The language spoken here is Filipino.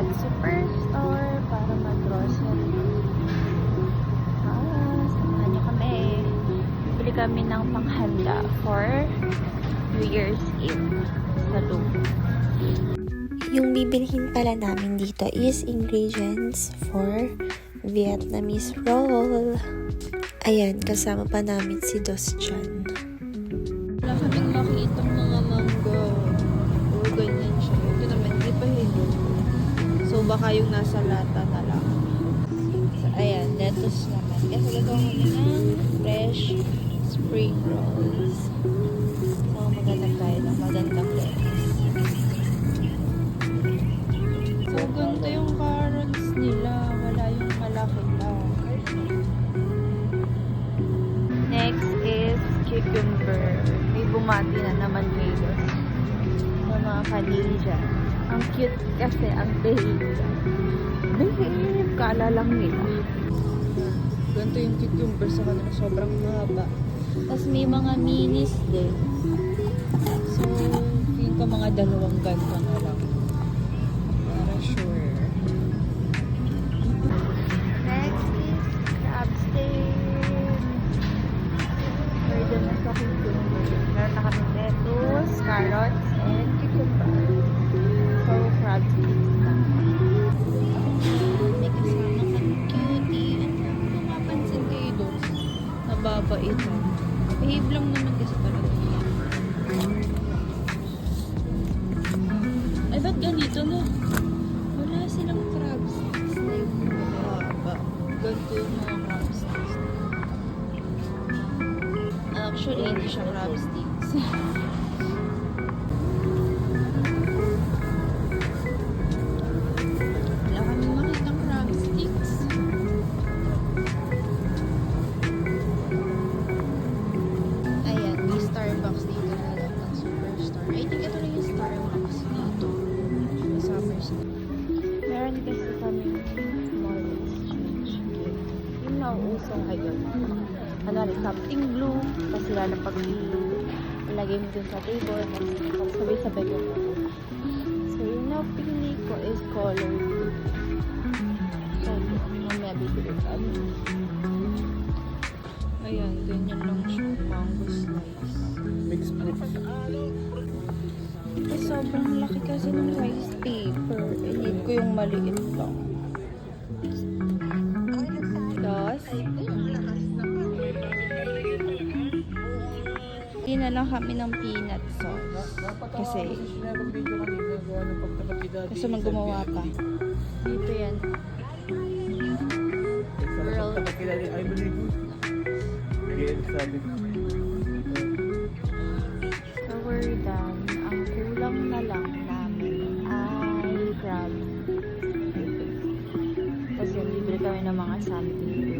at Superstore para mag-grocery. Samahan niyo kami. Bili kami ng panghanda for New Year's Eve sa Loop. Yung bibilhin pala namin dito is ingredients for Vietnamese roll. Ayan, kasama pa namin si Dos Chan. Wala kaming makitang mga mangga. O, ganyan siya. Ito naman, hindi pa hinog. So, baka yung nasa lata na lang. So, ayan, lettuce naman. Kasi gagawa kami ng fresh spring rolls. So, magandang tayo ng magandang lettuce. So, ganito yung carrots nila. Wala yung malaki lang. Next is cucumber. May bumati na naman kayo sa mga kanilya. Ang cute kasi ang babe. Babe, kala lang nila. Ganito yung cucumber sa kanila. Sobrang haba. Tapos may mga minis din. So, feeling ko mga dalawang ganito na lang. Para sure. Next is crab steak. Order na sa cucumber. Meron na kami lettuce, carrots, and cucumber. So, crab sticks na. May kasama kami cutie. At kung mapansin kayo doon, nababait ito. Behave lang naman kasi talaga niya. Ay, ba't ganito na? Wala silang crab sticks na yung mahaba. Ganito yung mga crab sticks. Actually, hindi siya crab sticks. Wala kami makitang crab sticks. Ayan, may Starbucks dito na lang ng Superstore. I think ito na yung Starbucks dito. Sa Summerside. Meron kasi kami small exchange gift. Yung nauuso ngayon. Ano rin, something blue. Tapos sila na ilagay mo dun sa table. Tapos sabay-sabay ko. So, yung napili ko is color blue. So, mamaya bibili kami. Ayan, ganyan lang siya. Mango slice. Mixed fruit. Eh, sobrang laki kasi ng rice paper. I need ko yung maliit lang. Tapos, hindi na lang kami ng peanut sauce. Kasi man gumawa pa. Dito yan. Girl. So we're done. Ang kulang na lang namin ay crab. Kasi bibili kami ng mga something.